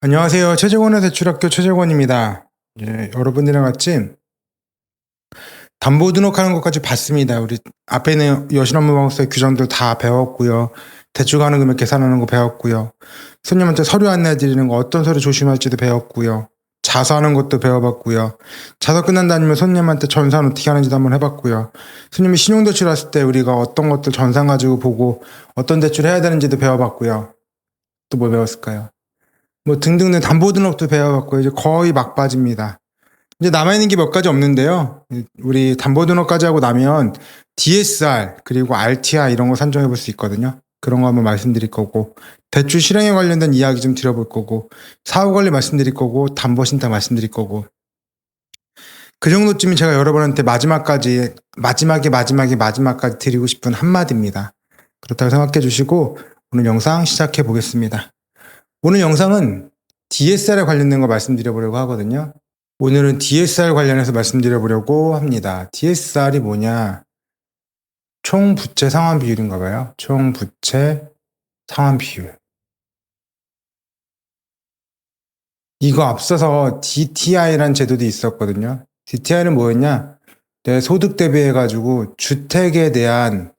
안녕하세요. 최재권의 대출학교 최재권입니다. 여러분들이랑 같이 담보 등록하는 것까지 봤습니다. 우리 앞에 있는 여신업무방법서의 규정들 다 배웠고요. 대출 가능 금액 계산하는 거 배웠고요. 손님한테 서류 안내 드리는 거 어떤 서류 조심할지도 배웠고요. 자서하는 것도 배워봤고요. 자서 끝난 다음에 손님한테 전산 어떻게 하는지도 한번 해봤고요. 손님이 신용대출 왔을 때 우리가 어떤 것들 전산 가지고 보고 어떤 대출 해야 되는지도 배워봤고요. 또 뭐 배웠을까요? 뭐 등등등 담보등록도 배워봤고 이제 거의 막바지입니다. 이제 남아있는 게 몇 가지 없는데요. 우리 담보등록까지 하고 나면 DSR 그리고 RTI 이런 거 산정해 볼 수 있거든요. 그런 거 한번 말씀드릴 거고 대출 실행에 관련된 이야기 좀 드려볼 거고 사후관리 말씀드릴 거고 담보신탁 말씀드릴 거고 그 정도쯤이 제가 여러분한테 마지막까지 드리고 싶은 한마디입니다. 그렇다고 생각해 주시고 오늘 영상 시작해 보겠습니다. 오늘 영상은 DSR에 관련된 거 말씀드려보려고 하거든요. 오늘은 DSR 관련해서 말씀드려보려고 합니다. DSR이 뭐냐? 총 부채 상환 비율인가 봐요. 총 부채 상환 비율. 이거 앞서서 DTI라는 제도도 있었거든요. DTI는 뭐였냐? 내 소득 대비해가지고 주택에 대한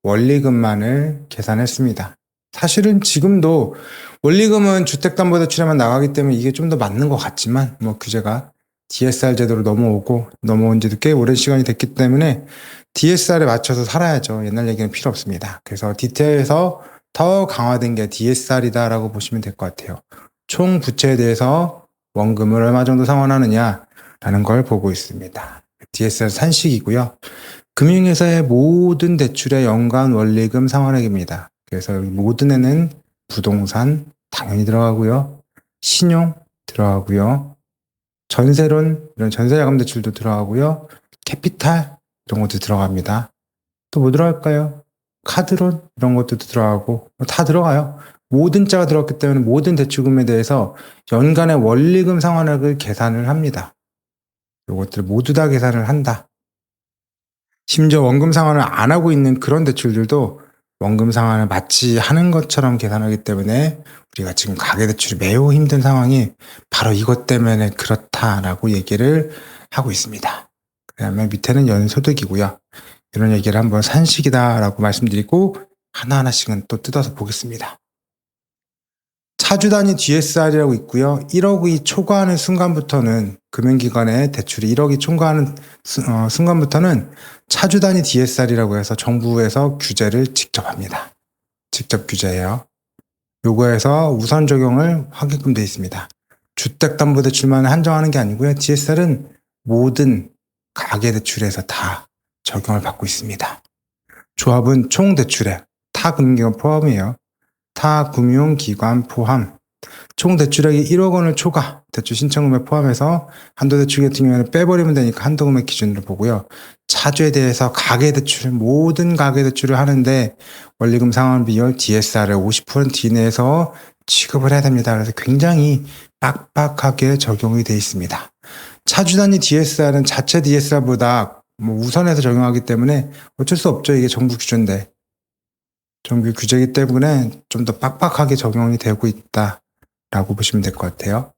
원리금만을 계산했습니다. 사실은 지금도 원리금은 주택담보대출에만 나가기 때문에 이게 좀 더 맞는 것 같지만 뭐 규제가 DSR 제도로 넘어온 지도 꽤 오랜 시간이 됐기 때문에 DSR에 맞춰서 살아야죠. 옛날 얘기는 필요 없습니다. 그래서 디테일에서 더 강화된 게 DSR이다라고 보시면 될 것 같아요. 총 부채에 대해서 원금을 얼마 정도 상환하느냐라는 걸 보고 있습니다. DSR 산식이고요. 금융회사의 모든 대출의 연간 원리금 상환액입니다. 그래서 여기 모든에는 부동산 당연히 들어가고요. 신용 들어가고요. 전세론, 이런 전세자금 대출도 들어가고요. 캐피탈 이런 것도 들어갑니다. 또 뭐 들어갈까요? 카드론 이런 것도 들어가고 다 들어가요. 모든 자가 들어갔기 때문에 모든 대출금에 대해서 연간의 원리금 상환액을 계산을 합니다. 이것들 모두 다 계산을 한다. 심지어 원금 상환을 안 하고 있는 그런 대출들도 원금 상환을 마치 하는 것처럼 계산하기 때문에 우리가 지금 가계대출이 매우 힘든 상황이 바로 이것 때문에 그렇다라고 얘기를 하고 있습니다. 그 다음에 밑에는 연소득이고요. 이런 얘기를 한번 산식이다라고 말씀드리고 하나하나씩은 또 뜯어서 보겠습니다. 차주 단위 DSR이라고 있고요. 1억이 초과하는 순간부터는 금융기관에 대출이 1억이 초과하는 순간부터는 차주 단위 DSR이라고 해서 정부에서 규제를 직접 합니다. 직접 규제해요. 요거에서 우선 적용을 하게끔 되어 있습니다. 주택담보대출만 한정하는 게 아니고요. DSR은 모든 가계대출에서 다 적용을 받고 있습니다. 조합은 총 대출액, 타 금융기관 포함이에요. 타 금융기관 포함 총 대출액이 1억 원을 초과 대출 신청금액 포함해서 한도대출 같은 경우에는 빼버리면 되니까 한도금액 기준으로 보고요. 차주에 대해서 가계대출 모든 가계대출을 하는데 원리금 상환 비율 DSR을 50% 이내에서 취급을 해야 됩니다. 그래서 굉장히 빡빡하게 적용이 되어 있습니다. 차주 단위 DSR은 자체 DSR보다 우선해서 적용하기 때문에 어쩔 수 없죠. 이게 정부 규제인데. 정부 규제이기 때문에 좀 더 빡빡하게 적용이 되고 있다라고 보시면 될 것 같아요.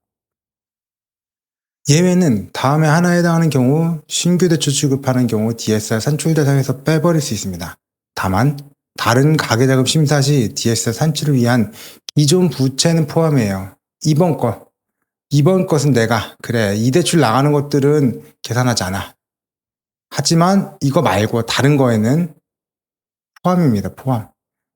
예외는 다음에 하나에 해당하는 경우 신규 대출 취급하는 경우 DSR 산출 대상에서 빼버릴 수 있습니다. 다만 다른 가계자금 심사 시 DSR 산출을 위한 기존 부채는 포함이에요. 이번 것은 내가 그래 이 대출 나가는 것들은 계산하지 않아. 하지만 이거 말고 다른 거에는 포함입니다. 포함.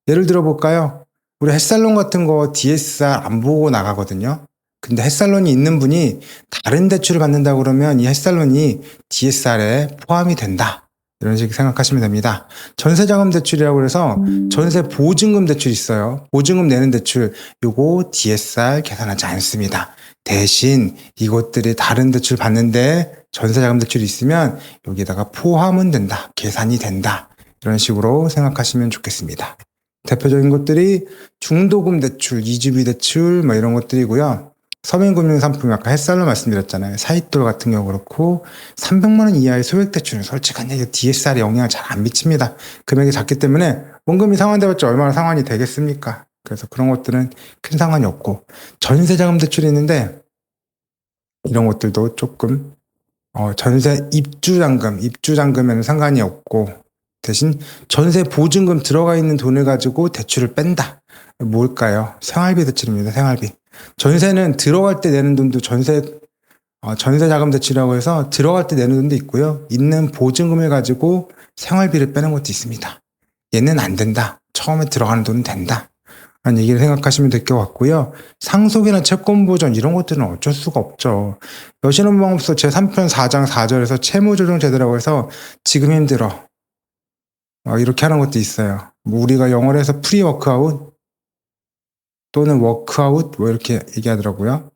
예를 들어 볼까요? 우리 햇살론 같은 거 DSR 안 보고 나가거든요. 근데 햇살론이 있는 분이 다른 대출을 받는다 그러면 이 햇살론이 DSR에 포함이 된다. 이런 식으로 생각하시면 됩니다. 전세자금 대출이라고 해서 전세 보증금 대출 있어요. 보증금 내는 대출 요거 DSR 계산하지 않습니다. 대신 이것들이 다른 대출 받는데 전세자금 대출이 있으면 여기다가 포함은 된다. 계산이 된다. 이런 식으로 생각하시면 좋겠습니다. 대표적인 것들이 중도금 대출, 이주비 대출 뭐 이런 것들이고요. 서민금융상품 아까 햇살로 말씀드렸잖아요. 사이돌 같은 경우 그렇고 300만 원 이하의 소액 대출은 솔직한 얘기 DSR에 영향을 잘 안 미칩니다. 금액이 작기 때문에 원금이 상환돼봤자 얼마나 상환이 되겠습니까? 그래서 그런 것들은 큰 상관이 없고, 전세자금 대출이 있는데 이런 것들도 조금 전세 입주잔금에는 상관이 없고, 대신 전세 보증금 들어가 있는 돈을 가지고 대출을 뺀다. 뭘까요? 생활비 대출입니다. 생활비. 전세는 들어갈 때 내는 돈도 전세 자금 대출이라고 해서 들어갈 때 내는 돈도 있고요. 있는 보증금을 가지고 생활비를 빼는 것도 있습니다. 얘는 안 된다. 처음에 들어가는 돈은 된다. 라는 얘기를 생각하시면 될 것 같고요. 상속이나 채권 보전 이런 것들은 어쩔 수가 없죠. 여신혼방법소 제3편 4장 4절에서 채무조정 제도라고 해서 지금 힘들어. 이렇게 하는 것도 있어요. 뭐 우리가 영어로 해서 프리 워크아웃 또는 워크아웃 뭐 이렇게 얘기하더라고요.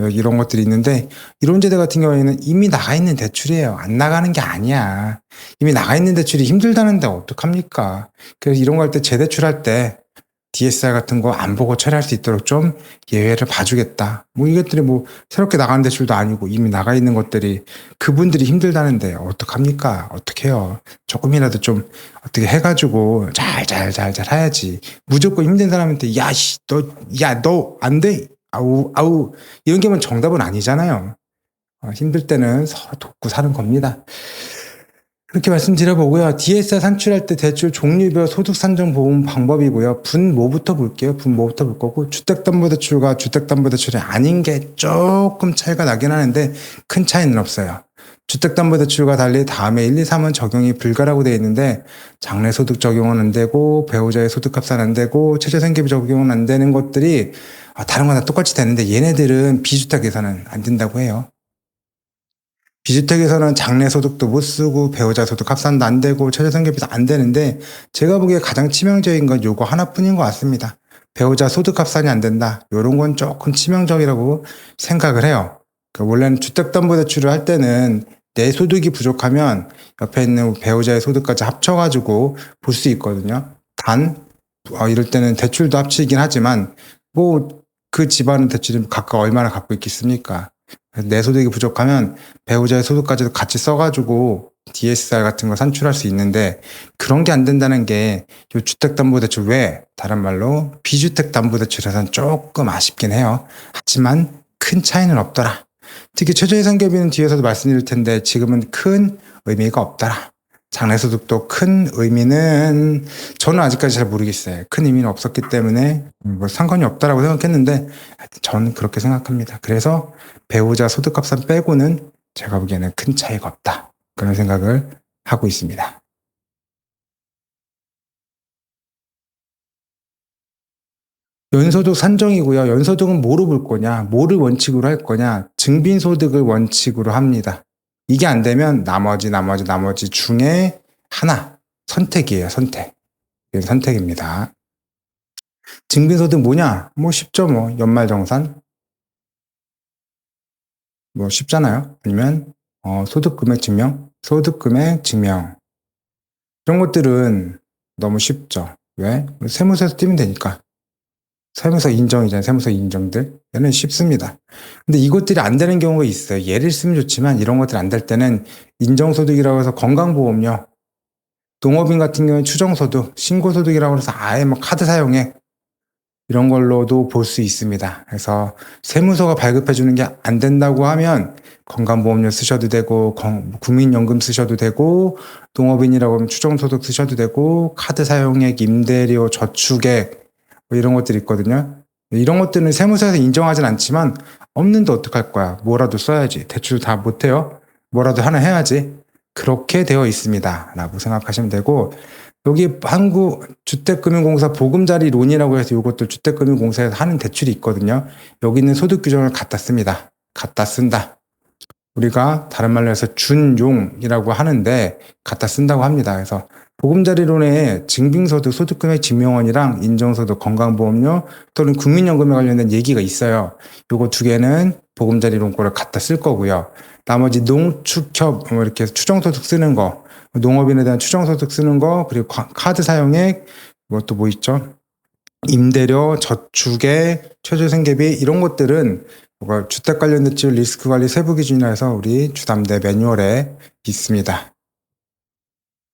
이런 것들이 있는데, 이론제대 같은 경우에는 이미 나가 있는 대출이에요. 안 나가는 게 아니야. 이미 나가 있는 대출이 힘들다는데 어떡합니까? 그래서 이런 거 할 때 재대출할 때 DSR 같은 거 안 보고 처리할 수 있도록 좀 예외를 봐주겠다. 뭐 이것들이 뭐 새롭게 나가는 대출도 아니고 이미 나가 있는 것들이 그분들이 힘들다는데 어떡합니까? 어떡해요? 조금이라도 좀 어떻게 해가지고 잘 해야지. 무조건 힘든 사람한테 너 안 돼. 아우 이런 게면 정답은 아니잖아요. 힘들 때는 서로 돕고 사는 겁니다. 그렇게 말씀드려보고요. DSR 산출할 때 대출 종류별 소득 산정 보험 방법이고요. 분모부터 볼게요. 분모부터 볼 거고, 주택담보대출과 주택담보대출이 아닌 게 조금 차이가 나긴 하는데 큰 차이는 없어요. 주택담보대출과 달리 다음에 1, 2, 3은 적용이 불가라고 되어 있는데, 장래소득 적용은 안 되고 배우자의 소득합산 안 되고 최저생계비 적용은 안 되는 것들이 다른 건 다 똑같이 되는데, 얘네들은 비주택에서는 안 된다고 해요. 비주택에서는 장래소득도 못 쓰고 배우자 소득 합산도 안 되고 최저생계비도 안 되는데, 제가 보기에 가장 치명적인 건 요거 하나뿐인 것 같습니다. 배우자 소득 합산이 안 된다. 요런 건 조금 치명적이라고 생각을 해요. 원래는 주택담보대출을 할 때는 내 소득이 부족하면 옆에 있는 배우자의 소득까지 합쳐가지고 볼 수 있거든요. 단 이럴 때는 대출도 합치긴 하지만 뭐 그 집안은 대출이 각각 얼마나 갖고 있겠습니까? 내 소득이 부족하면 배우자의 소득까지도 같이 써가지고 DSR 같은 거 산출할 수 있는데, 그런 게 안 된다는 게 이 주택담보대출 외에 다른 말로 비주택담보대출에서는 조금 아쉽긴 해요. 하지만 큰 차이는 없더라. 특히 최저예산계비는 뒤에서도 말씀드릴 텐데 지금은 큰 의미가 없더라. 장래소득도 큰 의미는 저는 아직까지 잘 모르겠어요. 큰 의미는 없었기 때문에 뭐 상관이 없다라고 생각했는데 저는 그렇게 생각합니다. 그래서 배우자 소득합산 빼고는 제가 보기에는 큰 차이가 없다. 그런 생각을 하고 있습니다. 연소득 산정이고요. 연소득은 뭐로 볼 거냐, 뭐를 원칙으로 할 거냐, 증빙소득을 원칙으로 합니다. 이게 안 되면 나머지 중에 하나 선택이에요. 이게 선택입니다. 증빙소득 뭐냐? 뭐 쉽죠. 뭐 연말정산 뭐 쉽잖아요. 아니면 소득금액 증명 이런 것들은 너무 쉽죠. 왜? 세무서에서 띄면 되니까. 세무서 인정이잖아요. 세무서 인정들. 얘는 쉽습니다. 근데 이것들이 안 되는 경우가 있어요. 예를 쓰면 좋지만 이런 것들이 안 될 때는 인정소득이라고 해서 건강보험료, 농업인 같은 경우는 추정소득, 신고소득이라고 해서 아예 뭐 카드 사용액 이런 걸로도 볼 수 있습니다. 그래서 세무서가 발급해 주는 게 안 된다고 하면 건강보험료 쓰셔도 되고 국민연금 쓰셔도 되고 농업인이라고 하면 추정소득 쓰셔도 되고 카드 사용액, 임대료, 저축액 뭐 이런 것들이 있거든요. 이런 것들은 세무서에서 인정하진 않지만 없는데 어떡할 거야. 뭐라도 써야지. 대출 다 못해요. 뭐라도 하나 해야지. 그렇게 되어 있습니다. 라고 생각하시면 되고, 여기 한국주택금융공사 보금자리론이라고 해서 이것도 주택금융공사에서 하는 대출이 있거든요. 여기 있는 소득 규정을 갖다 씁니다. 갖다 쓴다. 우리가 다른 말로 해서 준용이라고 하는데 갖다 쓴다고 합니다. 그래서 보금자리론에 증빙소득, 소득금액 증명원이랑 인정소득, 건강보험료 또는 국민연금에 관련된 얘기가 있어요. 요거 두 개는 보금자리론 거를 갖다 쓸 거고요. 나머지 농축협 이렇게 추정소득 쓰는 거, 농업인에 대한 추정소득 쓰는 거, 그리고 카드 사용액, 또 뭐 있죠? 임대료, 저축액, 최저생계비 이런 것들은 주택 관련 대출 리스크 관리 세부 기준이라 해서 우리 주담대 매뉴얼에 있습니다.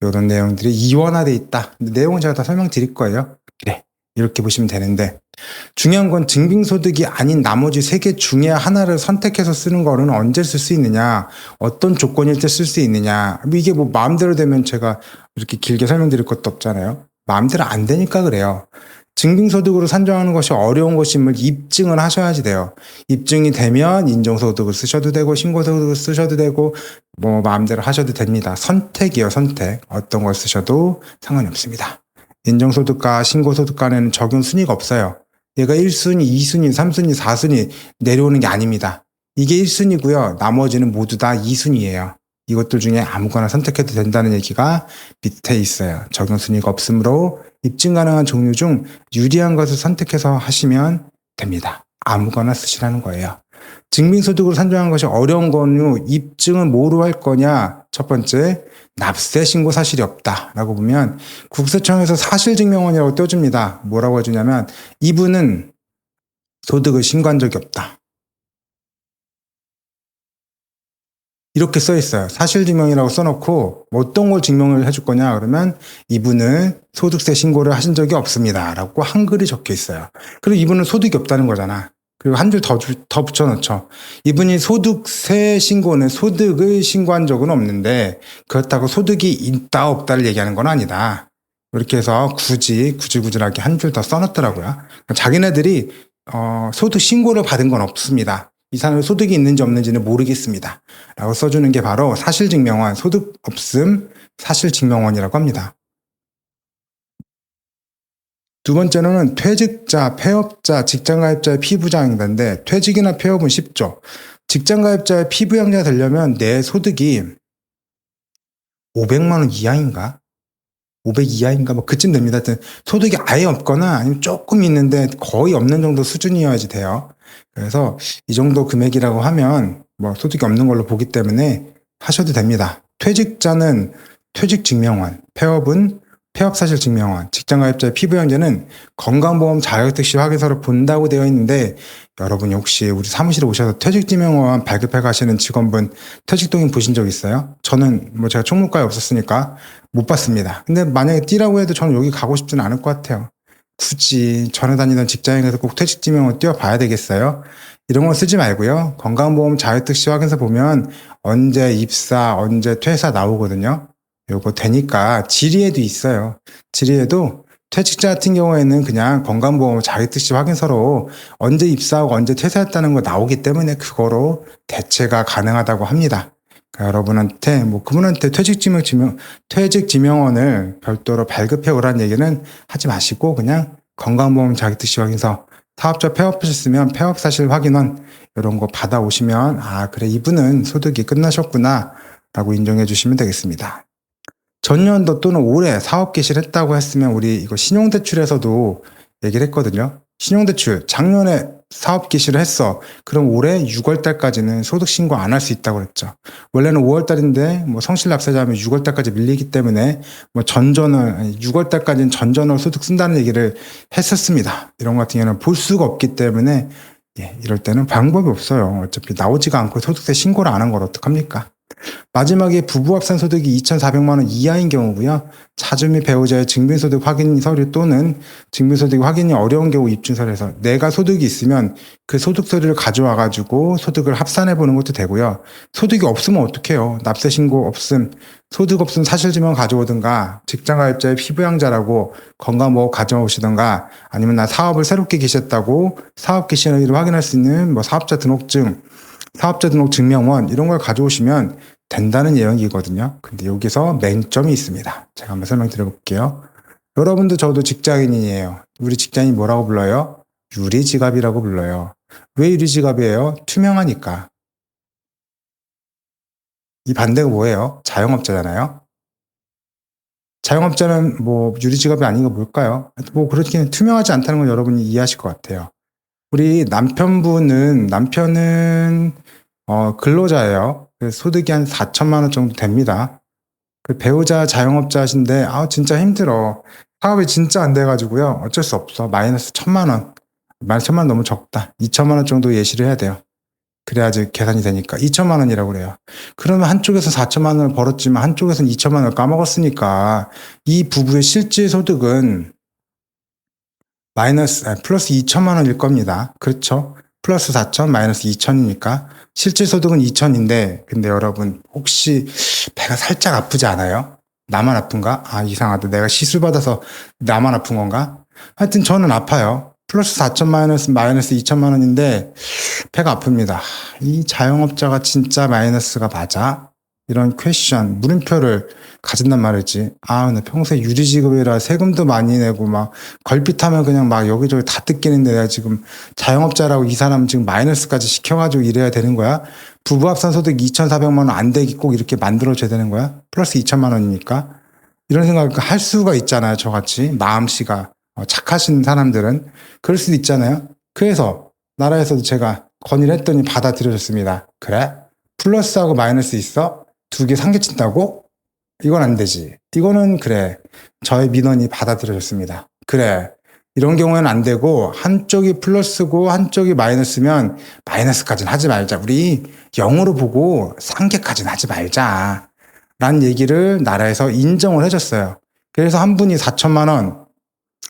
이런 내용들이 이원화돼 있다. 내용은 제가 다 설명드릴 거예요. 그래. 이렇게 보시면 되는데, 중요한 건 증빙소득이 아닌 나머지 3개 중에 하나를 선택해서 쓰는 거는 언제 쓸 수 있느냐, 어떤 조건일 때 쓸 수 있느냐. 이게 뭐 마음대로 되면 제가 이렇게 길게 설명드릴 것도 없잖아요. 마음대로 안 되니까 그래요. 증빙소득으로 산정하는 것이 어려운 것임을 입증을 하셔야지 돼요. 입증이 되면 인정소득을 쓰셔도 되고 신고소득을 쓰셔도 되고 뭐 마음대로 하셔도 됩니다. 선택이요, 선택. 어떤 걸 쓰셔도 상관이 없습니다. 인정소득과 신고소득 간에는 적용 순위가 없어요. 얘가 1순위, 2순위, 3순위, 4순위 내려오는 게 아닙니다. 이게 1순위고요. 나머지는 모두 다 2순위예요. 이것들 중에 아무거나 선택해도 된다는 얘기가 밑에 있어요. 적용 순위가 없으므로 입증 가능한 종류 중 유리한 것을 선택해서 하시면 됩니다. 아무거나 쓰시라는 거예요. 증빙소득으로 산정한 것이 어려운 거는 입증은 뭐로 할 거냐? 첫 번째, 납세 신고 사실이 없다라고 보면 국세청에서 사실증명원이라고 떼어줍니다. 뭐라고 해주냐면 이분은 소득을 신고한 적이 없다. 이렇게 써 있어요. 사실증명이라고 써놓고 어떤 걸 증명을 해줄 거냐 그러면 이분은 소득세 신고를 하신 적이 없습니다 라고 한글이 적혀 있어요. 그리고 이분은 소득이 없다는 거잖아. 그리고 한 줄 더 붙여놓죠. 이분이 소득세 신고는 소득을 신고한 적은 없는데 그렇다고 소득이 있다 없다를 얘기하는 건 아니다. 이렇게 해서 구질구질하게 한 줄 더 써놨더라고요. 자기네들이 소득 신고를 받은 건 없습니다. 이 사람의 소득이 있는지 없는지는 모르겠습니다. 라고 써주는 게 바로 사실증명원, 소득 없음 사실증명원이라고 합니다. 두 번째로는 퇴직자, 폐업자, 직장가입자의 피부양자인데 퇴직이나 폐업은 쉽죠. 직장가입자의 피부양자 되려면 내 소득이 500만 원 이하인가? 500 이하인가? 뭐 그쯤 됩니다. 하여튼 소득이 아예 없거나 아니면 조금 있는데 거의 없는 정도 수준이어야지 돼요. 그래서 이 정도 금액이라고 하면 뭐 소득이 없는 걸로 보기 때문에 하셔도 됩니다. 퇴직자는 퇴직증명원, 폐업은 폐업사실증명원, 직장가입자의 피부양자는 건강보험 자격특시 확인서를 본다고 되어 있는데 여러분이 혹시 우리 사무실에 오셔서 퇴직증명원 발급해 가시는 직원분 퇴직동의 보신 적 있어요? 저는 뭐 제가 총무과에 없었으니까 못 봤습니다. 근데 만약에 띄라고 해도 저는 여기 가고 싶지는 않을 것 같아요. 굳이 전에 다니던 직장에 꼭 퇴직증명원 띄워봐야 되겠어요? 이런 거 쓰지 말고요. 건강보험 자격특시 확인서 보면 언제 입사, 언제 퇴사 나오거든요. 요거 되니까 질의에도 있어요. 질의에도 퇴직자 같은 경우에는 그냥 건강보험 자격특시 확인서로 언제 입사하고 언제 퇴사했다는 거 나오기 때문에 그거로 대체가 가능하다고 합니다. 그러니까 여러분한테 그분한테 퇴직증명원을 별도로 발급해 오라는 얘기는 하지 마시고 그냥 건강보험 자격특시 확인서, 사업자 폐업하셨으면 폐업사실 확인원 이런 거 받아오시면 그래 이분은 소득이 끝나셨구나 라고 인정해 주시면 되겠습니다. 전년도 또는 올해 사업 개시를 했다고 했으면 우리 이거 신용대출에서도 얘기를 했거든요. 신용대출 작년에 사업 개시를 했어. 그럼 올해 6월 달까지는 소득 신고 안 할 수 있다고 그랬죠. 원래는 5월 달인데 성실 납세자하면 6월 달까지 밀리기 때문에 6월 달까지는 전전월 소득 쓴다는 얘기를 했었습니다. 이런 것 같은 경우는 볼 수가 없기 때문에 이럴 때는 방법이 없어요. 어차피 나오지가 않고 소득세 신고를 안 한 걸 어떡합니까? 마지막에 부부 합산 소득이 2,400만 원 이하인 경우고요. 자주 및 배우자의 증빙소득 확인 서류 또는 증빙소득 확인이 어려운 경우 입증서류에서 내가 소득이 있으면 그 소득 서류를 가져와 가지고 소득을 합산해 보는 것도 되고요. 소득이 없으면 어떡해요? 납세 신고 없음, 소득 없음 사실증명 가져오든가 직장가입자의 피부양자라고 건강보험 가져오시든가 아니면 나 사업을 새롭게 개시했다고 사업 개시를 확인할 수 있는 사업자 등록증, 사업자 등록 증명원 이런 걸 가져오시면 된다는 내용이거든요. 근데 여기서 맹점이 있습니다. 제가 한번 설명드려 볼게요. 여러분도 저도 직장인이에요. 우리 직장인 뭐라고 불러요? 유리지갑이라고 불러요. 왜 유리지갑이에요? 투명하니까. 이 반대가 뭐예요? 자영업자잖아요. 자영업자는 유리지갑이 아닌 거 뭘까요? 그렇게 투명하지 않다는 걸 여러분이 이해하실 것 같아요. 우리 남편은 근로자예요. 소득이 한 4천만 원 정도 됩니다. 그 배우자 자영업자신데 진짜 힘들어. 사업이 진짜 안 돼가지고요. 어쩔 수 없어. 마이너스 1,000만 원. 마이너스 1,000만 원 너무 적다. 2천만 원 정도 예시를 해야 돼요. 그래야지 계산이 되니까 2천만 원이라고 그래요. 그러면 한쪽에서 4천만 원을 벌었지만 한쪽에서는 2천만 원을 까먹었으니까 이 부부의 실질 소득은 플러스 2천만 원일 겁니다. 그렇죠? 플러스 4천, 마이너스 2천이니까. 실질 소득은 2천인데, 근데 여러분, 혹시 배가 살짝 아프지 않아요? 나만 아픈가? 아, 이상하다. 내가 시술 받아서 나만 아픈 건가? 하여튼 저는 아파요. 플러스 4천 마이너스 2천만 원인데, 배가 아픕니다. 이 자영업자가 진짜 마이너스가 맞아? 이런 퀘션, 물음표를 가진단 말이지. 아, 나 평소에 유리지급이라 세금도 많이 내고 막 걸핏하면 그냥 막 여기저기 다 뜯기는데 내가 지금 자영업자라고 이 사람 지금 마이너스까지 시켜가지고 이래야 되는 거야? 부부 합산 소득 2,400만 원 안 되기 꼭 이렇게 만들어줘야 되는 거야? 플러스 2천만 원이니까. 이런 생각을 할 수가 있잖아요. 저같이 마음씨가 착하신 사람들은. 그럴 수도 있잖아요. 그래서 나라에서도 제가 건의를 했더니 받아들여졌습니다. 그래? 플러스하고 마이너스 있어? 두 개 상계친다고? 이건 안 되지. 이거는 그래. 저의 민원이 받아들여졌습니다. 그래. 이런 경우에는 안 되고 한쪽이 플러스고 한쪽이 마이너스면 마이너스까지는 하지 말자. 우리 0으로 보고 상계까지는 하지 말자. 라는 얘기를 나라에서 인정을 해줬어요. 그래서 한 분이 4천만 원,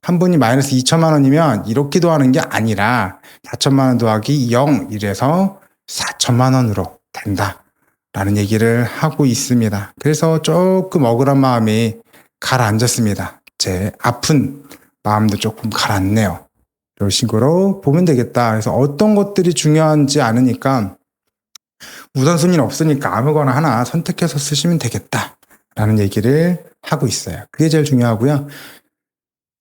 한 분이 마이너스 2천만 원이면 이렇게도 하는 게 아니라 4천만 원 더하기 0 이래서 4천만 원으로 된다. 라는 얘기를 하고 있습니다. 그래서 조금 억울한 마음이 가라앉았습니다. 제 아픈 마음도 조금 가라앉네요. 이런 식으로 보면 되겠다. 그래서 어떤 것들이 중요한지 아느니까 우선순위는 없으니까 아무거나 하나 선택해서 쓰시면 되겠다. 라는 얘기를 하고 있어요. 그게 제일 중요하고요.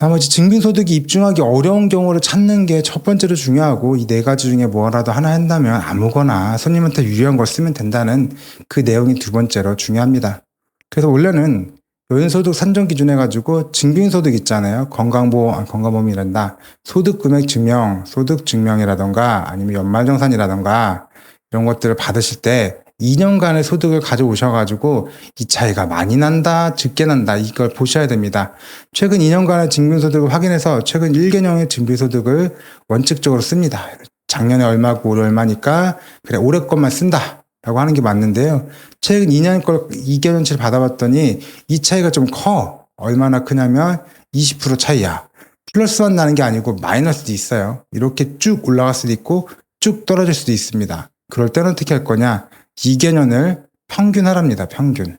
나머지 증빙소득이 입증하기 어려운 경우를 찾는 게 첫 번째로 중요하고 이 네 가지 중에 뭐라도 하나 한다면 아무거나 손님한테 유리한 걸 쓰면 된다는 그 내용이 두 번째로 중요합니다. 그래서 원래는 요인소득 산정 기준 해가지고 증빙소득 있잖아요. 건강보험이란다. 소득금액 증명, 소득증명이라던가 아니면 연말정산이라던가 이런 것들을 받으실 때 2년간의 소득을 가져오셔가지고 이 차이가 많이 난다, 적게 난다 이걸 보셔야 됩니다. 최근 2년간의 증빙소득을 확인해서 최근 1개년의 증빙소득을 원칙적으로 씁니다. 작년에 얼마고 올해 얼마니까 그래 올해 것만 쓴다 라고 하는 게 맞는데요. 최근 2년 걸 2개년치를 받아봤더니 이 차이가 좀 커. 얼마나 크냐면 20% 차이야. 플러스만 나는 게 아니고 마이너스도 있어요. 이렇게 쭉 올라갈 수도 있고 쭉 떨어질 수도 있습니다. 그럴 때는 어떻게 할 거냐? 2개년을 평균하랍니다. 평균.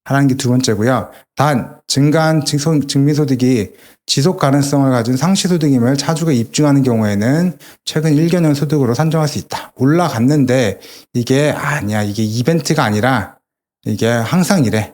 하라는 게 두 번째고요. 단 증가한 증빙소득이 지속 가능성을 가진 상시소득임을 차주가 입증하는 경우에는 최근 1개년 소득으로 산정할 수 있다. 올라갔는데 이게 아니야. 이게 이벤트가 아니라 이게 항상 이래.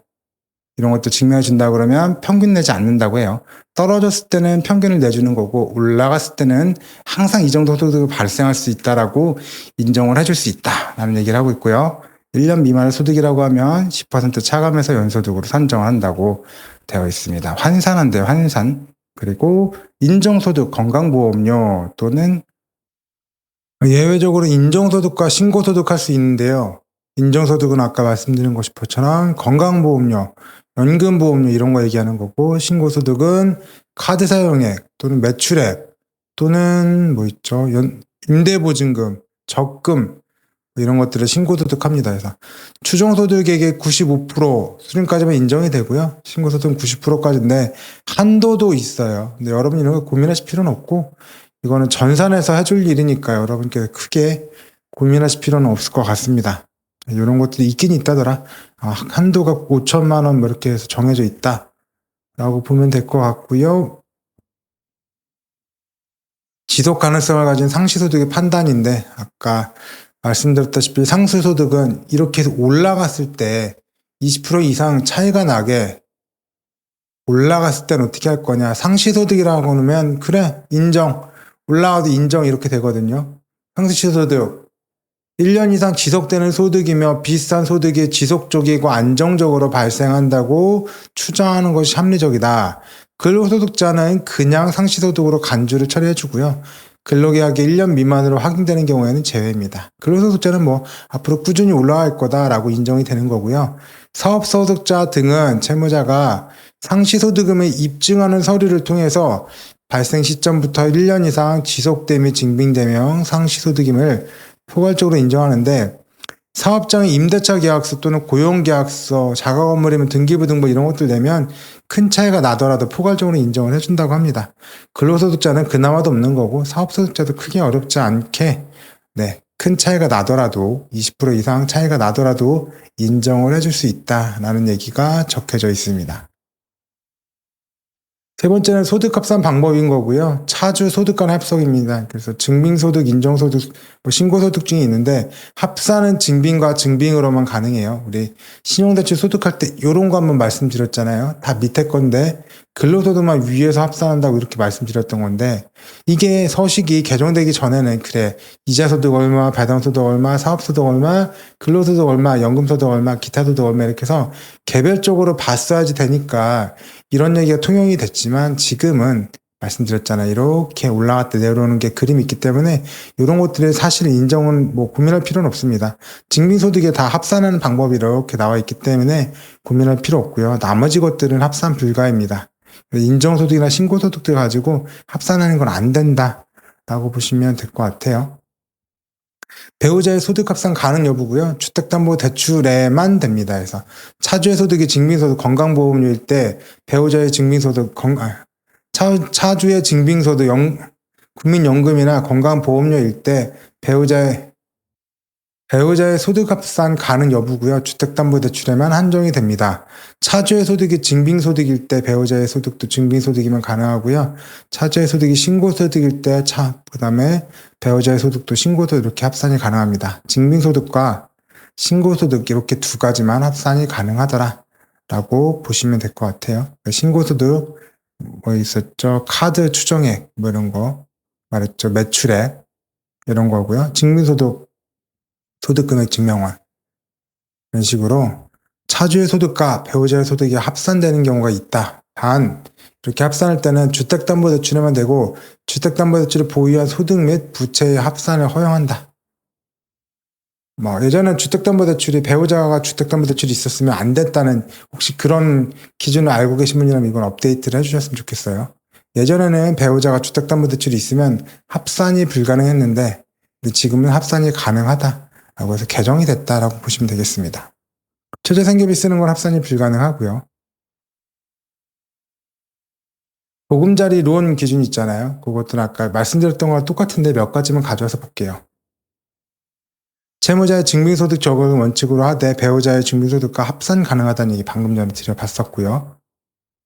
이런 것도 증명해 준다 그러면 평균 내지 않는다고 해요. 떨어졌을 때는 평균을 내주는 거고 올라갔을 때는 항상 이 정도 소득이 발생할 수 있다라고 인정을 해줄 수 있다라는 얘기를 하고 있고요. 1년 미만의 소득이라고 하면 10% 차감해서 연소득으로 산정을 한다고 되어 있습니다. 환산한대요. 환산. 그리고 인정소득, 건강보험료 또는 예외적으로 인정소득과 신고소득 할 수 있는데요. 인정소득은 아까 말씀드린 것처럼 건강보험료, 연금보험료 이런 거 얘기하는 거고 신고소득은 카드 사용액 또는 매출액 또는 뭐 있죠? 임대보증금, 적금 이런 것들을 신고소득합니다. 그래서 추정소득액의 95% 수준까지만 인정이 되고요. 신고소득은 90%까지인데 한도도 있어요. 근데 여러분 이런 거 고민하실 필요는 없고 이거는 전산에서 해줄 일이니까 여러분께 크게 고민하실 필요는 없을 것 같습니다. 이런 것들이 있긴 있다더라. 한도가 5천만 원 뭐 이렇게 해서 정해져 있다라고 보면 될 것 같고요. 지속 가능성을 가진 상시소득의 판단인데 아까 말씀드렸다시피 상수소득은 이렇게 해서 올라갔을 때 20% 이상 차이가 나게 올라갔을 때는 어떻게 할 거냐. 상시소득이라고 하면 그래 인정. 올라가도 인정 이렇게 되거든요. 상시소득 1년 이상 지속되는 소득이며 비슷한 소득이 지속적이고 안정적으로 발생한다고 추정하는 것이 합리적이다. 근로소득자는 그냥 상시소득으로 간주를 처리해주고요. 근로계약이 1년 미만으로 확인되는 경우에는 제외입니다. 근로소득자는 뭐 앞으로 꾸준히 올라갈 거다라고 인정이 되는 거고요. 사업소득자 등은 채무자가 상시소득금을 입증하는 서류를 통해서 발생 시점부터 1년 이상 지속됨이 증빙되며 상시소득임을 포괄적으로 인정하는데 사업장의 임대차 계약서 또는 고용계약서, 자가건물이면 등기부 등본 이런 것들 내면 큰 차이가 나더라도 포괄적으로 인정을 해준다고 합니다. 근로소득자는 그나마도 없는 거고 사업소득자도 크게 어렵지 않게 큰 차이가 나더라도 20% 이상 차이가 나더라도 인정을 해줄 수 있다라는 얘기가 적혀져 있습니다. 세 번째는 소득 합산 방법인 거고요. 차주 소득 간 합성입니다. 그래서 증빙소득, 인정소득, 신고소득 중에 있는데 합산은 증빙과 증빙으로만 가능해요. 우리 신용대출 소득할 때 이런 거 한번 말씀드렸잖아요. 다 밑에 건데 근로소득만 위에서 합산한다고 이렇게 말씀드렸던 건데 이게 서식이 개정되기 전에는 그래 이자소득 얼마, 배당소득 얼마, 사업소득 얼마, 근로소득 얼마, 연금소득 얼마, 기타소득 얼마 이렇게 해서 개별적으로 봤어야지 되니까 이런 얘기가 통용이 됐지만 지금은 말씀드렸잖아요. 이렇게 올라갔다 내려오는 게 그림이 있기 때문에 이런 것들을 사실 인정은 고민할 필요는 없습니다. 증빙소득에 다 합산하는 방법이 이렇게 나와 있기 때문에 고민할 필요 없고요. 나머지 것들은 합산 불가입니다. 인정소득이나 신고소득들 가지고 합산하는 건 안 된다라고 보시면 될 것 같아요. 배우자의 소득 합산 가능 여부고요. 주택담보대출에만 됩니다. 그래서 차주의 소득이 증빙소득 건강보험료일 때 배우자의 증빙소득 차주의 증빙소득 국민연금이나 건강보험료일 때 배우자의 소득 합산 가능 여부고요. 주택담보대출에만 한정이 됩니다. 차주의 소득이 증빙소득일 때 배우자의 소득도 증빙소득이면 가능하고요. 차주의 소득이 신고소득일 때 그다음에 배우자의 소득도 신고소득 이렇게 합산이 가능합니다. 증빙소득과 신고소득 이렇게 두 가지만 합산이 가능하더라라고 보시면 될 것 같아요. 신고소득 있었죠? 카드 추정액 이런 거 말했죠. 매출액 이런 거고요. 증빙소득 소득금액 증명원 이런 식으로 차주의 소득과 배우자의 소득이 합산되는 경우가 있다. 단 이렇게 합산할 때는 주택담보대출에만 되고 주택담보대출을 보유한 소득 및 부채의 합산을 허용한다. 예전에 주택담보대출이 배우자가 주택담보대출이 있었으면 안 됐다는 혹시 그런 기준을 알고 계신 분이라면 이건 업데이트를 해주셨으면 좋겠어요. 예전에는 배우자가 주택담보대출이 있으면 합산이 불가능했는데 지금은 합산이 가능하다. 라고 해서 개정이 됐다라고 보시면 되겠습니다. 최저생계비 쓰는 건 합산이 불가능하고요. 보금자리 론 기준 있잖아요. 그것들은 아까 말씀드렸던 거랑 똑같은데 몇 가지만 가져와서 볼게요. 채무자의 증빙소득 적용을 원칙으로 하되 배우자의 증빙소득과 합산 가능하다는 얘기 방금 전에 드려봤었고요.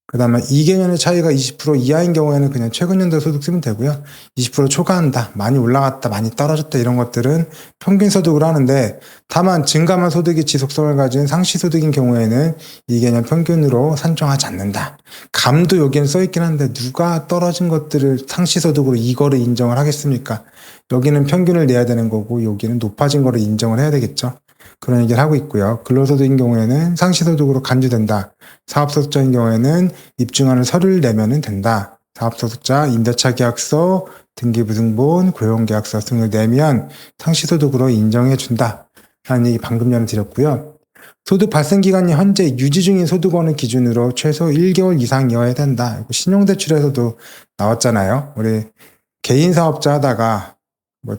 그 다음에 2개년의 차이가 20% 이하인 경우에는 그냥 최근 연도 소득 쓰면 되고요. 20% 초과한다, 많이 올라갔다, 많이 떨어졌다 이런 것들은 평균 소득으로 하는데 다만 증가한 소득이 지속성을 가진 상시소득인 경우에는 2개년 평균으로 산정하지 않는다. 감도 여기에는 써있긴 한데 누가 떨어진 것들을 상시소득으로 이거를 인정을 하겠습니까? 여기는 평균을 내야 되는 거고 여기는 높아진 거를 인정을 해야 되겠죠. 그런 얘기를 하고 있고요. 근로소득인 경우에는 상시소득으로 간주된다. 사업소득자인 경우에는 입증하는 서류를 내면 된다. 사업소득자 임대차 계약서, 등기부등본, 고용계약서 등을 내면 상시소득으로 인정해준다. 라는 얘기 방금 전에 드렸고요. 소득 발생 기간이 현재 유지 중인 소득원을 기준으로 최소 1개월 이상이어야 된다. 신용대출에서도 나왔잖아요. 우리 개인 사업자 하다가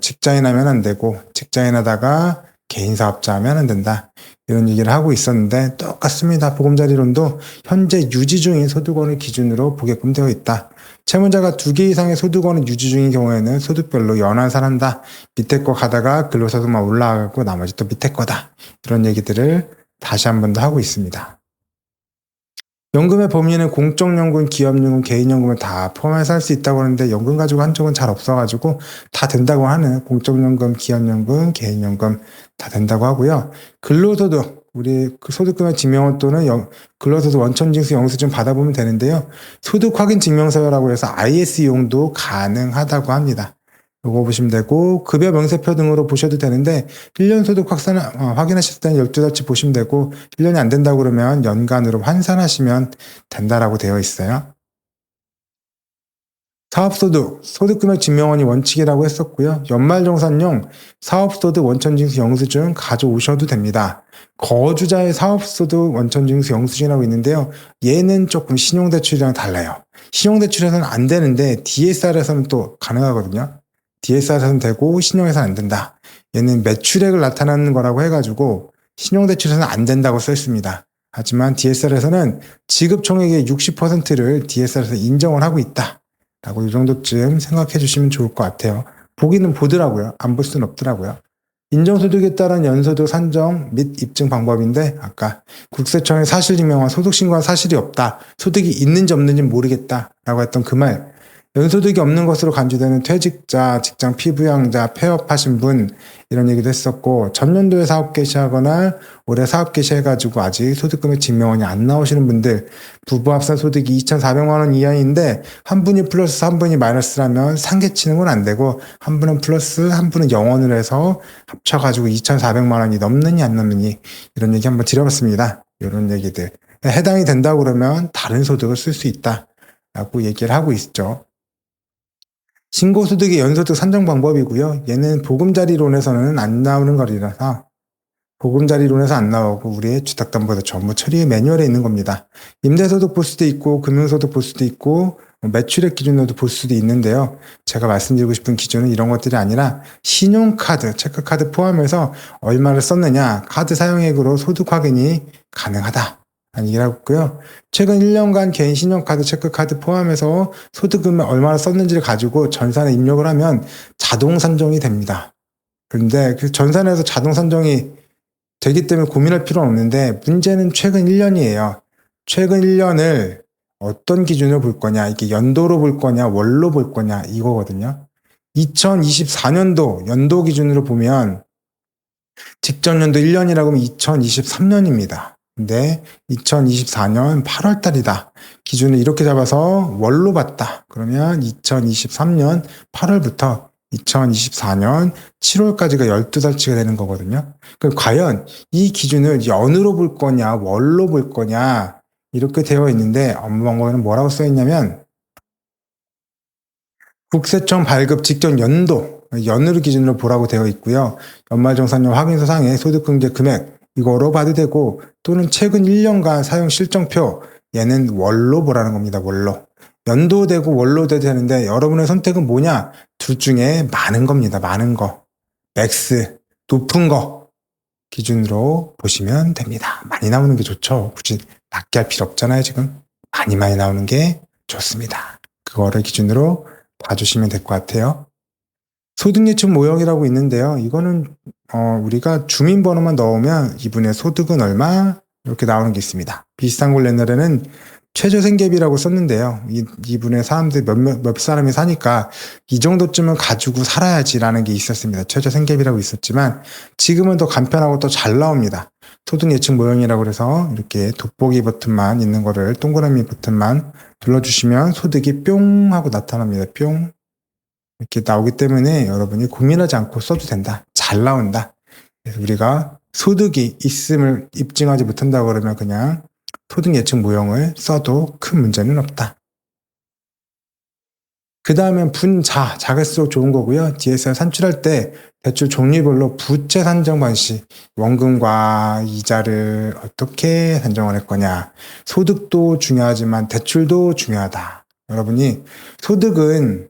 직장인 하면 안 되고 직장인 하다가 개인 사업자 하면 안 된다. 이런 얘기를 하고 있었는데 똑같습니다. 보금자리론도 현재 유지 중인 소득원을 기준으로 보게끔 되어 있다. 채무자가 2개 이상의 소득원을 유지 중인 경우에는 소득별로 연환산한다. 밑에 거 가다가 근로소득만 올라가고 나머지 또 밑에 거다. 이런 얘기들을 다시 한 번 더 하고 있습니다. 연금의 범위는 공적연금, 기업연금, 개인연금을 다 포함해서 할 수 있다고 하는데 연금 가지고 한 적은 잘 없어가지고 다 된다고 하는 공적연금, 기업연금, 개인연금 다 된다고 하고요. 근로소득, 우리 소득금액 증명원 또는 근로소득 원천징수 영수증 받아보면 되는데요. 소득확인증명서라고 해서 IS 이용도 가능하다고 합니다. 요거 보시면 되고 급여 명세표 등으로 보셔도 되는데 1년 소득 확인하실 때는 12달치 보시면 되고 1년이 안 된다고 그러면 연간으로 환산하시면 된다라고 되어 있어요. 사업소득, 소득금액 증명원이 원칙이라고 했었고요. 연말정산용 사업소득 원천징수 영수증 가져오셔도 됩니다. 거주자의 사업소득 원천징수 영수증이라고 있는데요. 얘는 조금 신용대출이랑 달라요. 신용대출에서는 안 되는데 DSR에서는 또 가능하거든요. DSR에서는 되고 신용에서는 안 된다. 얘는 매출액을 나타내는 거라고 해가지고 신용대출에서는 안 된다고 써 있습니다. 하지만 DSR에서는 지급 총액의 60%를 DSR에서 인정을 하고 있다. 라고 이 정도쯤 생각해 주시면 좋을 것 같아요. 보기는 보더라고요. 안 볼 수는 없더라고요. 인정소득에 따른 연소득 산정 및 입증 방법인데 아까 국세청에 사실증명과 소득신고한 사실이 없다. 소득이 있는지 없는지 모르겠다. 라고 했던 그 말. 연소득이 없는 것으로 간주되는 퇴직자, 직장 피부양자, 폐업하신 분 이런 얘기도 했었고 전년도에 사업 개시하거나 올해 사업 개시해가지고 아직 소득금액 증명원이 안 나오시는 분들 부부 합산 소득이 2,400만 원 이하인데 한 분이 플러스 한 분이 마이너스라면 상계치는 건 안 되고 한 분은 플러스 한 분은 0원으로 해서 합쳐가지고 2,400만 원이 넘느니 안 넘느니 이런 얘기 한번 드려봤습니다. 이런 얘기들 해당이 된다고 그러면 다른 소득을 쓸 수 있다 라고 얘기를 하고 있죠. 신고소득의 연소득 산정 방법이고요. 얘는 보금자리론에서는 안 나오는 거리라서 보금자리론에서 안 나오고 우리의 주택담보대출 전부 처리의 매뉴얼에 있는 겁니다. 임대소득 볼 수도 있고 금융소득 볼 수도 있고 매출액 기준으로도 볼 수도 있는데요. 제가 말씀드리고 싶은 기준은 이런 것들이 아니라 신용카드, 체크카드 포함해서 얼마를 썼느냐 카드 사용액으로 소득 확인이 가능하다. 얘기를 하고요. 최근 1년간 개인 신용카드, 체크카드 포함해서 소득금을 얼마나 썼는지를 가지고 전산에 입력을 하면 자동 산정이 됩니다. 그런데 그 전산에서 자동 산정이 되기 때문에 고민할 필요는 없는데 문제는 최근 1년이에요. 최근 1년을 어떤 기준으로 볼 거냐, 이게 연도로 볼 거냐, 월로 볼 거냐 이거거든요. 2024년도 연도 기준으로 보면 직전 연도 1년이라고 하면 2023년입니다. 근데 2024년 8월 달이다. 기준을 이렇게 잡아서 월로 봤다. 그러면 2023년 8월부터 2024년 7월까지가 12달치가 되는 거거든요. 그럼 과연 이 기준을 연으로 볼 거냐, 월로 볼 거냐, 이렇게 되어 있는데 업무방법에는 뭐라고 써 있냐면 국세청 발급 직전 연도, 연으로 기준으로 보라고 되어 있고요. 연말정산료 확인서 상의 소득공제 금액, 이거로 봐도 되고 또는 최근 1년간 사용 실정표 얘는 월로 보라는 겁니다. 월로. 연도 되고 월로 돼도 되는데 여러분의 선택은 뭐냐? 둘 중에 많은 겁니다. 많은 거. 맥스, 높은 거 기준으로 보시면 됩니다. 많이 나오는 게 좋죠. 굳이 낮게 할 필요 없잖아요. 지금. 많이 나오는 게 좋습니다. 그거를 기준으로 봐주시면 될 것 같아요. 소득예측 모형이라고 있는데요. 이거는 우리가 주민번호만 넣으면 이분의 소득은 얼마 이렇게 나오는 게 있습니다. 비슷한 걸 옛날에는 최저생계비라고 썼는데요. 이분의 사람들 몇 사람이 사니까 이 정도쯤은 가지고 살아야지라는 게 있었습니다. 최저생계비라고 있었지만 지금은 더 간편하고 더 잘 나옵니다. 소득예측 모형이라고 그래서 이렇게 돋보기 버튼만 있는 거를 동그라미 버튼만 눌러주시면 소득이 뿅 하고 나타납니다. 뿅. 이렇게 나오기 때문에 여러분이 고민하지 않고 써도 된다. 잘 나온다. 그래서 우리가 소득이 있음을 입증하지 못한다고 그러면 그냥 소득 예측 모형을 써도 큰 문제는 없다. 그 다음엔 분자, 작을수록 좋은 거고요. DSR 산출할 때 대출 종류별로 부채 산정 방식, 원금과 이자를 어떻게 산정을 할 거냐. 소득도 중요하지만 대출도 중요하다. 여러분이 소득은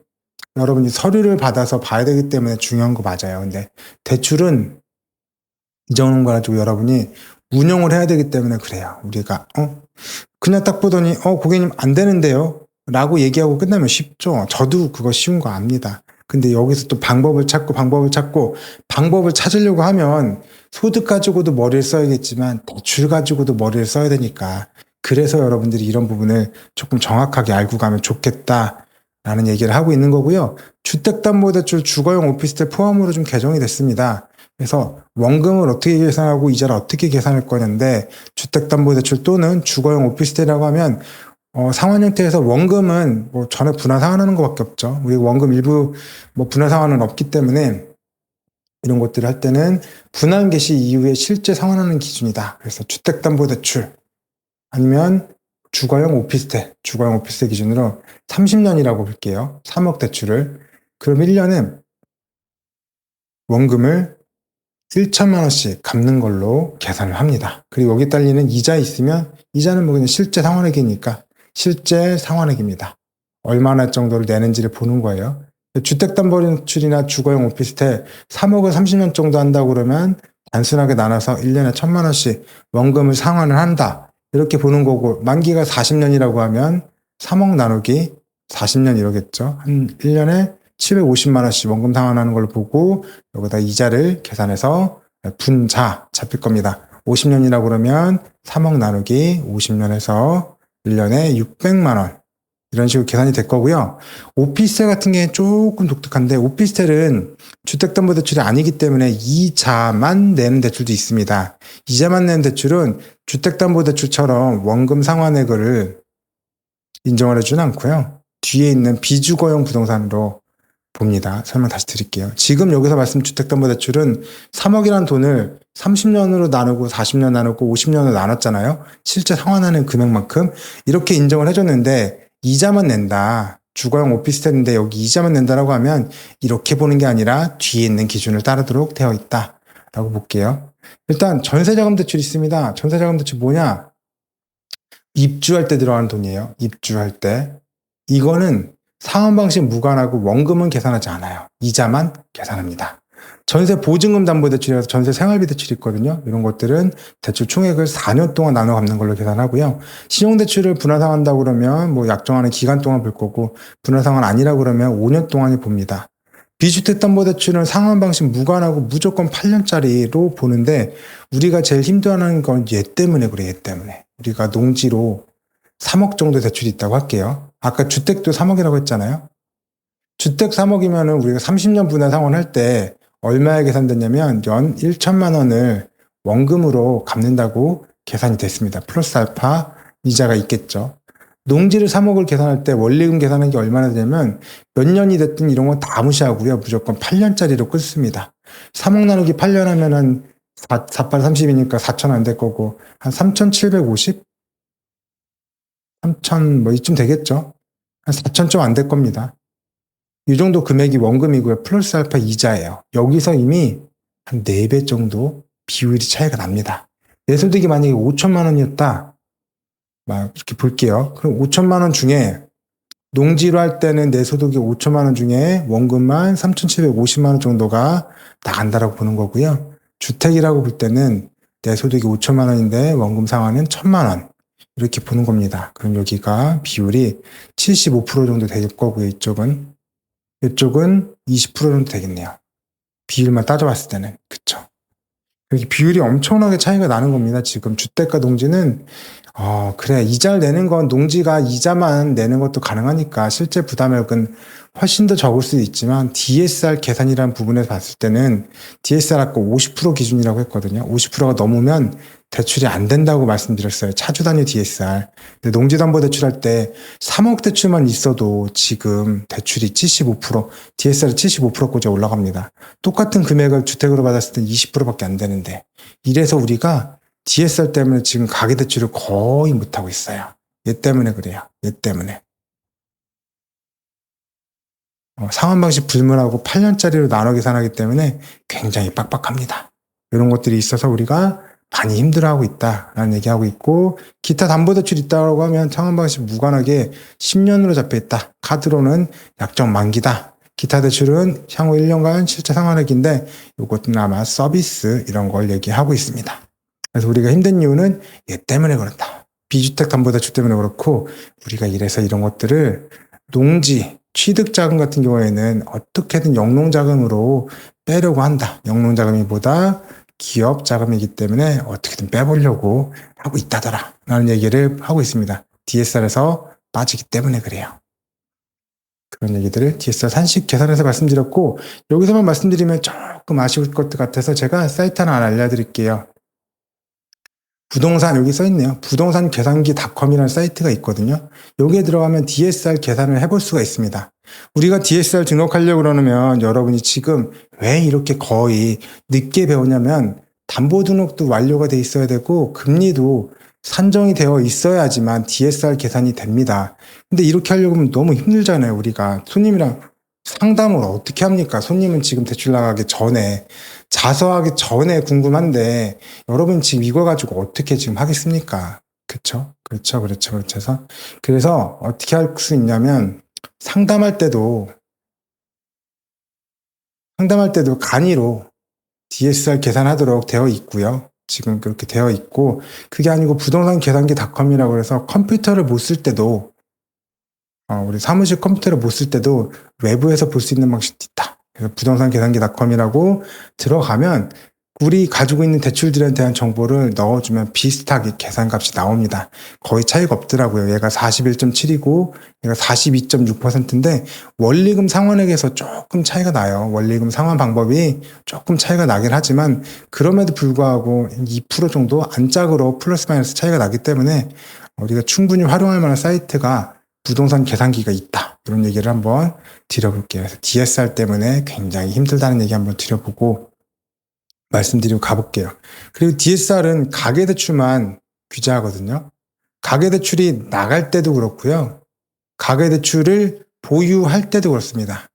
여러분이 서류를 받아서 봐야 되기 때문에 중요한 거 맞아요. 근데 대출은 이 정도는 거 가지고 여러분이 운용을 해야 되기 때문에 그래요. 우리가 그냥 딱 보더니 고객님 안 되는데요 라고 얘기하고 끝나면 쉽죠. 저도 그거 쉬운 거 압니다. 근데 여기서 또 방법을 방법을 찾으려고 하면 소득 가지고도 머리를 써야겠지만 대출 가지고도 머리를 써야 되니까 그래서 여러분들이 이런 부분을 조금 정확하게 알고 가면 좋겠다 라는 얘기를 하고 있는 거고요. 주택담보대출 주거용 오피스텔 포함으로 좀 개정이 됐습니다. 그래서 원금을 어떻게 계산하고 이자를 어떻게 계산할 거냐인데 주택담보대출 또는 주거용 오피스텔이라고 하면 상환 형태에서 원금은 전에 분할 상환하는 것밖에 없죠. 우리 원금 일부 분할 상환은 없기 때문에 이런 것들을 할 때는 분할 개시 이후에 실제 상환하는 기준이다. 그래서 주택담보대출 아니면 주거용 오피스텔 기준으로 30년이라고 볼게요. 3억 대출을. 그럼 1년은 원금을 1천만 원씩 갚는 걸로 계산을 합니다. 그리고 여기 딸리는 이자 있으면 이자는 그냥 실제 상환액이니까 실제 상환액입니다. 얼마나 정도를 내는지를 보는 거예요. 주택담보대출이나 주거용 오피스텔 3억을 30년 정도 한다고 그러면 단순하게 나눠서 1년에 1,000만 원씩 원금을 상환을 한다. 이렇게 보는 거고, 만기가 40년이라고 하면 3억 나누기 40년 이러겠죠. 한 1년에 750만 원씩 원금 상환하는 걸로 보고 여기다 이자를 계산해서 분자 잡힐 겁니다. 50년이라고 그러면 3억 나누기 50년 해서 1년에 600만 원 이런 식으로 계산이 될 거고요. 오피스텔 같은 게 조금 독특한데 오피스텔은 주택담보대출이 아니기 때문에 이자만 내는 대출도 있습니다. 이자만 내는 대출은 주택담보대출처럼 원금 상환액을 인정을 해주진 않고요. 뒤에 있는 비주거용 부동산으로 봅니다. 설명 다시 드릴게요. 지금 여기서 말씀 주택담보대출은 3억이라는 돈을 30년으로 나누고 40년 나누고 50년으로 나눴잖아요. 실제 상환하는 금액만큼 이렇게 인정을 해줬는데 이자만 낸다. 주거용 오피스텔인데 여기 이자만 낸다라고 하면 이렇게 보는 게 아니라 뒤에 있는 기준을 따르도록 되어 있다라고 볼게요. 일단 전세자금 대출이 있습니다. 전세자금 대출 뭐냐? 입주할 때 들어가는 돈이에요. 입주할 때. 이거는 상환 방식 무관하고 원금은 계산하지 않아요. 이자만 계산합니다. 전세 보증금 담보대출이라서 전세 생활비 대출이 있거든요. 이런 것들은 대출 총액을 4년 동안 나눠 갚는 걸로 계산하고요. 신용대출을 분할상환한다고 그러면 뭐 약정하는 기간 동안 볼 거고 분할상환 아니라고 그러면 5년 동안이 봅니다. 비주택담보대출은 상환 방식 무관하고 무조건 8년짜리로 보는데 우리가 제일 힘들어하는 건 얘 때문에 그래, 얘 때문에. 우리가 농지로 3억 정도 대출이 있다고 할게요. 아까 주택도 3억이라고 했잖아요. 주택 3억이면은 우리가 30년 분할 상환할 때 얼마에 계산됐냐면 연 1천만 원을 원금으로 갚는다고 계산이 됐습니다. 플러스 알파 이자가 있겠죠. 농지를 3억을 계산할 때 원리금 계산한 게 얼마나 되냐면 몇 년이 됐든 이런 건 다 무시하고요. 무조건 8년짜리로 끊습니다. 3억 나누기 8년 하면은 4, 8, 30이니까 4천 안 될 거고 한 3,750? 3천 뭐 이쯤 되겠죠. 한 4천 좀 안 될 겁니다. 이 정도 금액이 원금이고요. 플러스 알파 이자예요. 여기서 이미 한 4배 정도 비율이 차이가 납니다. 내 소득이 만약에 5천만 원이었다. 막 이렇게 볼게요. 그럼 5천만 원 중에 농지로 할 때는 내 소득이 5천만 원 중에 원금만 3,750만 원 정도가 나간다라고 보는 거고요. 주택이라고 볼 때는 내 소득이 5천만 원인데 원금 상환은 1,000만 원. 이렇게 보는 겁니다. 그럼 여기가 비율이 75% 정도 될 거고요. 이쪽은 20% 정도 되겠네요. 비율만 따져봤을 때는. 그쵸. 여기 비율이 엄청나게 차이가 나는 겁니다. 지금 주택과 농지는 그래 이자를 내는 건 농지가 이자만 내는 것도 가능하니까 실제 부담액은 훨씬 더 적을 수도 있지만 DSR 계산이라는 부분에서 봤을 때는 DSR 아까 50% 기준이라고 했거든요. 50%가 넘으면 대출이 안 된다고 말씀드렸어요. 차주 단위 DSR. 근데 농지담보대출할 때 3억 대출만 있어도 지금 대출이 75%, DSR이 75%까지 올라갑니다. 똑같은 금액을 주택으로 받았을 때 20%밖에 안 되는데 이래서 우리가 DSR 때문에 지금 가계대출을 거의 못하고 있어요. 얘 때문에 그래요. 얘 때문에. 상환 방식 불문하고 8년짜리로 나눠 계산하기 때문에 굉장히 빡빡합니다. 이런 것들이 있어서 우리가 많이 힘들어하고 있다라는 얘기하고 있고 기타 담보대출 있다고 하면 상환 방식 무관하게 10년으로 잡혀있다. 카드로는 약정 만기다. 기타 대출은 향후 1년간 실제 상환액인데 이것은 아마 서비스 이런 걸 얘기하고 있습니다. 그래서 우리가 힘든 이유는 얘 때문에 그렇다. 비주택 담보대출 때문에 그렇고 우리가 이래서 이런 것들을 농지, 취득자금 같은 경우에는 어떻게든 영농자금으로 빼려고 한다. 영농자금이보다 기업자금이기 때문에 어떻게든 빼보려고 하고 있다더라. 라는 얘기를 하고 있습니다. DSR에서 빠지기 때문에 그래요. 그런 얘기들을 DSR 산식 계산해서 말씀드렸고 여기서만 말씀드리면 조금 아쉬울 것 같아서 제가 사이트 하나 알려드릴게요. 부동산 여기 써있네요. 부동산 계산기닷컴이라는 사이트가 있거든요. 여기에 들어가면 DSR 계산을 해볼 수가 있습니다. 우리가 DSR 등록하려고 그러면 여러분이 지금 왜 이렇게 거의 늦게 배우냐면 담보등록도 완료가 돼 있어야 되고 금리도 산정이 되어 있어야지만 DSR 계산이 됩니다. 근데 이렇게 하려고 하면 너무 힘들잖아요. 우리가 손님이랑 상담을 어떻게 합니까? 손님은 지금 대출 나가기 전에 자서하기 전에 궁금한데 여러분 지금 이거 가지고 어떻게 지금 하겠습니까? 그렇죠? 그래서 어떻게 할 수 있냐면 상담할 때도 간이로 DSR 계산하도록 되어 있고요. 지금 그렇게 되어 있고, 그게 아니고 부동산 계산기닷컴이라고 해서 컴퓨터를 못 쓸 때도, 우리 사무실 컴퓨터를 못 쓸 때도 외부에서 볼 수 있는 방식도 있다. 그래서 부동산 계산기닷컴이라고 들어가면 우리 가지고 있는 대출들에 대한 정보를 넣어주면 비슷하게 계산값이 나옵니다. 거의 차이가 없더라고요. 얘가 41.7이고 얘가 42.6%인데 원리금 상환액에서 조금 차이가 나요. 원리금 상환 방법이 조금 차이가 나긴 하지만 그럼에도 불구하고 2% 정도 안짝으로 플러스 마이너스 차이가 나기 때문에 우리가 충분히 활용할 만한 사이트가 부동산 계산기가 있다. 이런 얘기를 한번 드려볼게요. 그래서 DSR 때문에 굉장히 힘들다는 얘기 한번 드려보고 말씀드리고 가볼게요. 그리고 DSR은 가계대출만 규제하거든요. 가계대출이 나갈 때도 그렇고요. 가계대출을 보유할 때도 그렇습니다.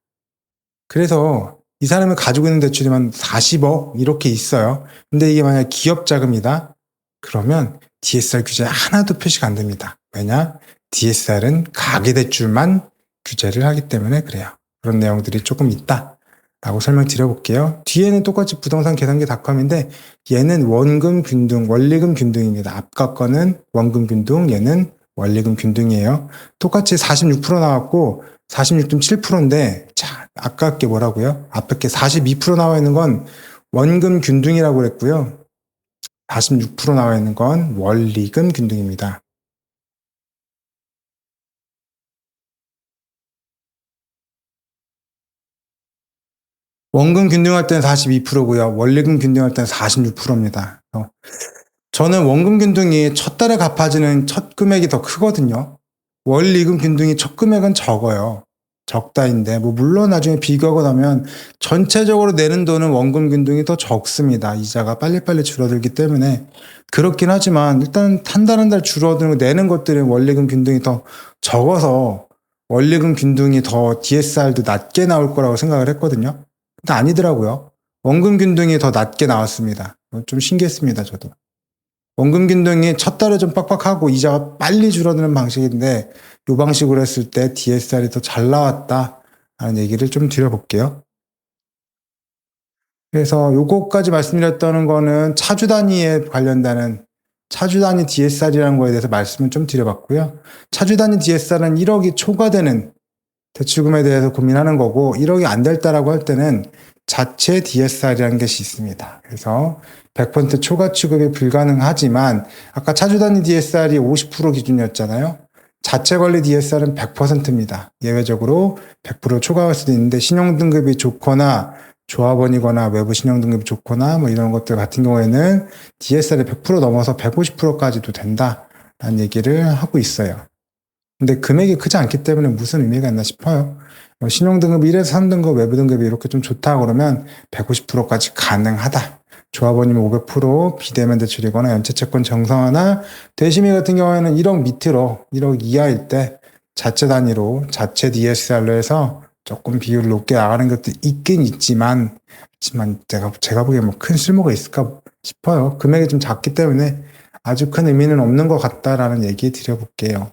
그래서 이 사람이 가지고 있는 대출이만 40억 이렇게 있어요. 근데 이게 만약 기업 자금이다. 그러면 DSR 규제 하나도 표시가 안 됩니다. 왜냐? DSR은 가계대출만 규제를 하기 때문에 그래요. 그런 내용들이 조금 있다. 라고 설명드려볼게요. 뒤에는 똑같이 부동산 계산기닷컴인데 얘는 원금 균등, 원리금 균등입니다. 아까 거는 원금 균등, 얘는 원리금 균등이에요. 똑같이 46% 나왔고 46.7%인데 자, 아까 게 뭐라고요? 앞에 게 42% 나와 있는 건 원금 균등이라고 그랬고요. 46% 나와 있는 건 원리금 균등입니다. 원금 균등할 때는 42%고요. 원리금 균등할 때는 46%입니다. 저는 원금 균등이 첫 달에 갚아지는 첫 금액이 더 크거든요. 원리금 균등이 첫 금액은 적어요. 적다인데 뭐 물론 나중에 비교하고 나면 전체적으로 내는 돈은 원금 균등이 더 적습니다. 이자가 빨리빨리 줄어들기 때문에 그렇긴 하지만 일단 한 달 한 달 줄어드는 내는 것들은 원리금 균등이 더 적어서 원리금 균등이 더 DSR도 낮게 나올 거라고 생각을 했거든요. 근데 아니더라고요. 원금 균등이 더 낮게 나왔습니다. 좀 신기했습니다, 저도. 원금 균등이 첫 달에 좀 빡빡하고 이자가 빨리 줄어드는 방식인데 이 방식으로 했을 때 DSR이 더 잘 나왔다라는 얘기를 좀 드려볼게요. 그래서 요거까지 말씀드렸다는 거는 차주 단위에 관련되는 차주 단위 DSR이라는 거에 대해서 말씀을 좀 드려봤고요. 차주 단위 DSR은 1억이 초과되는 대출금에 대해서 고민하는 거고 1억이 안 됐다라고 할 때는 자체 DSR이라는 것이 있습니다. 그래서 100% 초과 취급이 불가능하지만 아까 차주 단위 DSR이 50% 기준이었잖아요. 자체 관리 DSR은 100%입니다. 예외적으로 100% 초과할 수도 있는데 신용등급이 좋거나 조합원이거나 외부 신용등급이 좋거나 뭐 이런 것들 같은 경우에는 DSR이 100% 넘어서 150%까지도 된다라는 얘기를 하고 있어요. 근데 금액이 크지 않기 때문에 무슨 의미가 있나 싶어요. 신용등급 1에서 3등급 외부 등급이 이렇게 좀 좋다 그러면 150%까지 가능하다. 조합원이면 500%, 비대면 대출이거나 연체채권 정상화나 대시미 같은 경우에는 1억 밑으로 1억 이하일 때 자체 단위로 자체 DSR로 해서 조금 비율을 높게 나가는 것도 있긴 있지만 제가 보기에 뭐 큰 쓸모가 있을까 싶어요. 금액이 좀 작기 때문에 아주 큰 의미는 없는 것 같다라는 얘기 드려볼게요.